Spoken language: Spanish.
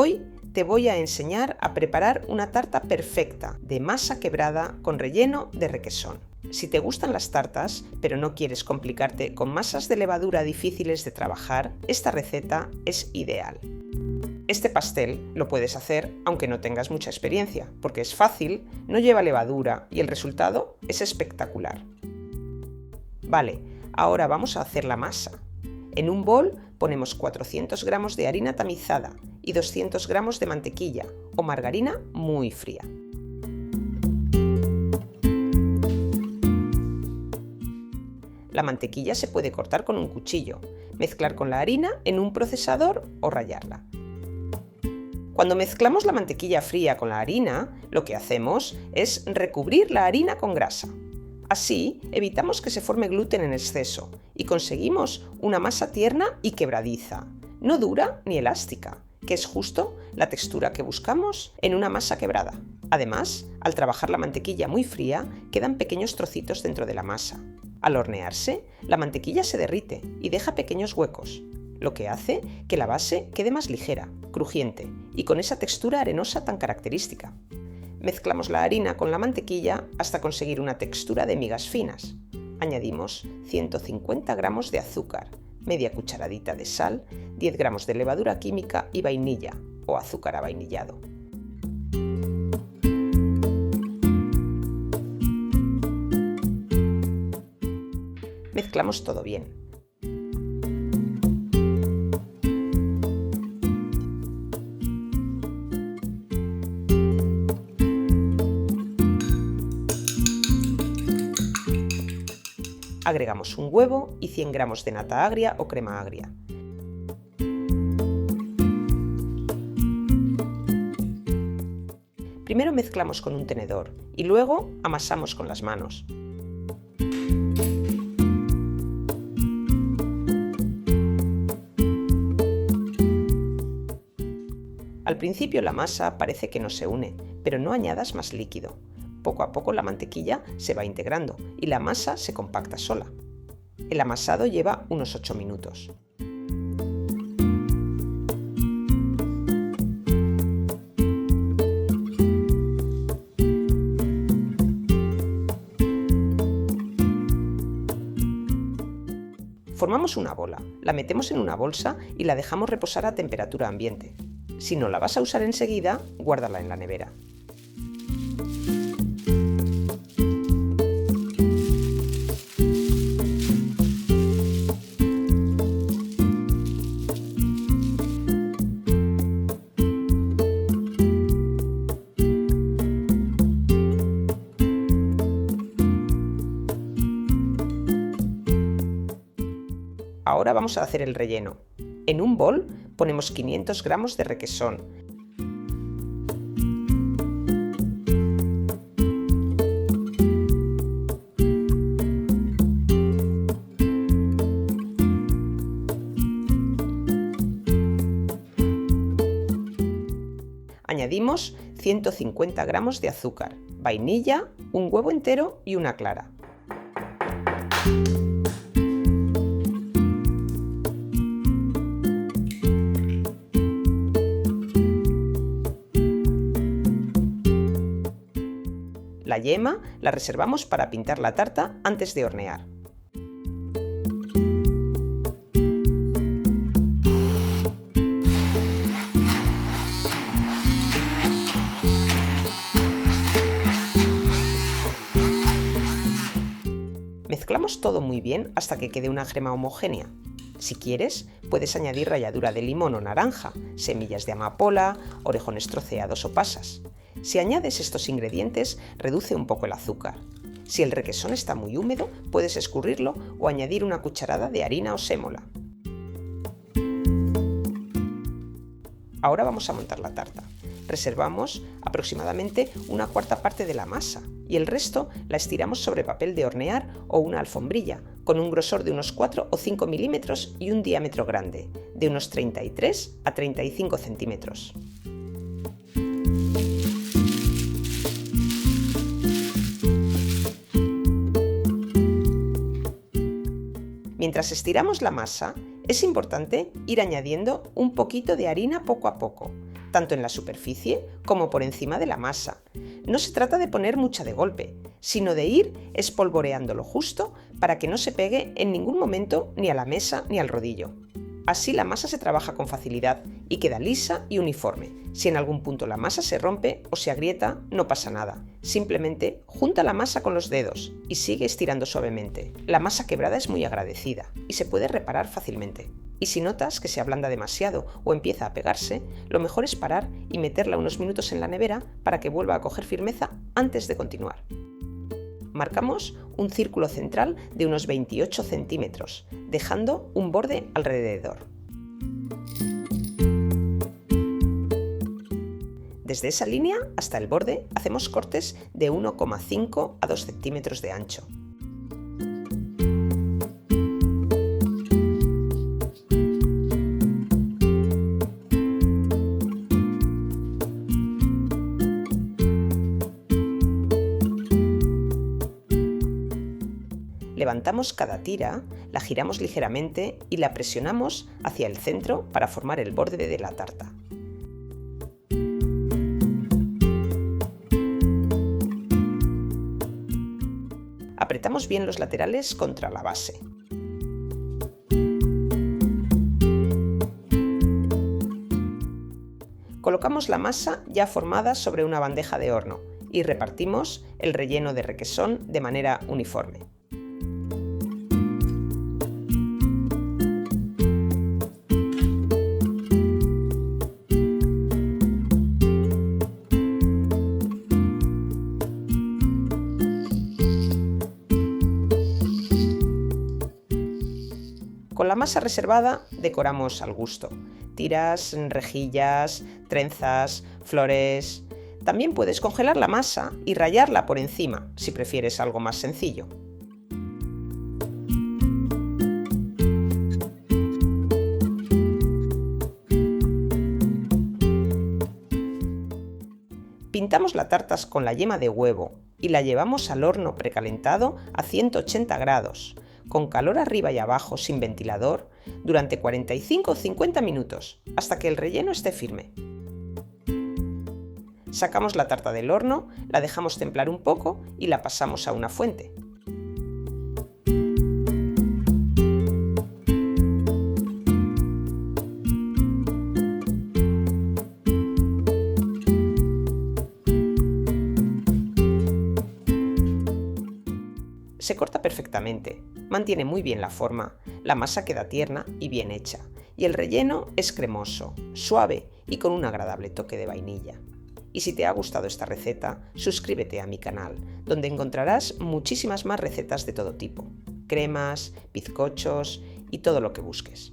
Hoy te voy a enseñar a preparar una tarta perfecta de masa quebrada con relleno de requesón. Si te gustan las tartas, pero no quieres complicarte con masas de levadura difíciles de trabajar, esta receta es ideal. Este pastel lo puedes hacer aunque no tengas mucha experiencia, porque es fácil, no lleva levadura y el resultado es espectacular. Vale, ahora vamos a hacer la masa. En un bol ponemos 400 gramos de harina tamizada y 200 gramos de mantequilla o margarina muy fría. La mantequilla se puede cortar con un cuchillo, mezclar con la harina en un procesador o rallarla. Cuando mezclamos la mantequilla fría con la harina, lo que hacemos es recubrir la harina con grasa. Así evitamos que se forme gluten en exceso y conseguimos una masa tierna y quebradiza, no dura ni elástica, que es justo la textura que buscamos en una masa quebrada. Además, al trabajar la mantequilla muy fría, quedan pequeños trocitos dentro de la masa. Al hornearse, la mantequilla se derrite y deja pequeños huecos, lo que hace que la base quede más ligera, crujiente y con esa textura arenosa tan característica. Mezclamos la harina con la mantequilla hasta conseguir una textura de migas finas. Añadimos 150 gramos de azúcar, media cucharadita de sal, 10 gramos de levadura química y vainilla o azúcar avainillado. Mezclamos todo bien. Agregamos un huevo y 100 gramos de nata agria o crema agria. Primero mezclamos con un tenedor y luego amasamos con las manos. Al principio la masa parece que no se une, pero no añadas más líquido. Poco a poco la mantequilla se va integrando y la masa se compacta sola. El amasado lleva unos 8 minutos. Formamos una bola, la metemos en una bolsa y la dejamos reposar a temperatura ambiente. Si no la vas a usar enseguida, guárdala en la nevera. Ahora vamos a hacer el relleno. En un bol ponemos 500 gramos de requesón. Añadimos 150 gramos de azúcar, vainilla, un huevo entero y una clara. La yema la reservamos para pintar la tarta antes de hornear. Mezclamos todo muy bien hasta que quede una crema homogénea. Si quieres, puedes añadir ralladura de limón o naranja, semillas de amapola, orejones troceados o pasas. Si añades estos ingredientes, reduce un poco el azúcar. Si el requesón está muy húmedo, puedes escurrirlo o añadir una cucharada de harina o sémola. Ahora vamos a montar la tarta. Reservamos aproximadamente una cuarta parte de la masa y el resto la estiramos sobre papel de hornear o una alfombrilla con un grosor de unos 4 o 5 milímetros y un diámetro grande, de unos 33 a 35 centímetros. Mientras estiramos la masa, es importante ir añadiendo un poquito de harina poco a poco, tanto en la superficie como por encima de la masa. No se trata de poner mucha de golpe, sino de ir espolvoreando lo justo para que no se pegue en ningún momento ni a la mesa ni al rodillo. Así la masa se trabaja con facilidad y queda lisa y uniforme. Si en algún punto la masa se rompe o se agrieta, no pasa nada. Simplemente junta la masa con los dedos y sigue estirando suavemente. La masa quebrada es muy agradecida y se puede reparar fácilmente. Y si notas que se ablanda demasiado o empieza a pegarse, lo mejor es parar y meterla unos minutos en la nevera para que vuelva a coger firmeza antes de continuar. Marcamos un círculo central de unos 28 centímetros, dejando un borde alrededor. Desde esa línea hasta el borde hacemos cortes de 1,5 a 2 centímetros de ancho. Levantamos cada tira, la giramos ligeramente y la presionamos hacia el centro para formar el borde de la tarta. Apretamos bien los laterales contra la base. Colocamos la masa ya formada sobre una bandeja de horno y repartimos el relleno de requesón de manera uniforme. Con la masa reservada decoramos al gusto. Tiras, rejillas, trenzas, flores. También puedes congelar la masa y rallarla por encima, si prefieres algo más sencillo. Pintamos las tartas con la yema de huevo y la llevamos al horno precalentado a 180 grados, con calor arriba y abajo sin ventilador, durante 45 o 50 minutos, hasta que el relleno esté firme. Sacamos la tarta del horno, la dejamos templar un poco y la pasamos a una fuente. Se corta perfectamente, mantiene muy bien la forma, la masa queda tierna y bien hecha, y el relleno es cremoso, suave y con un agradable toque de vainilla. Y si te ha gustado esta receta, suscríbete a mi canal, donde encontrarás muchísimas más recetas de todo tipo, cremas, bizcochos y todo lo que busques.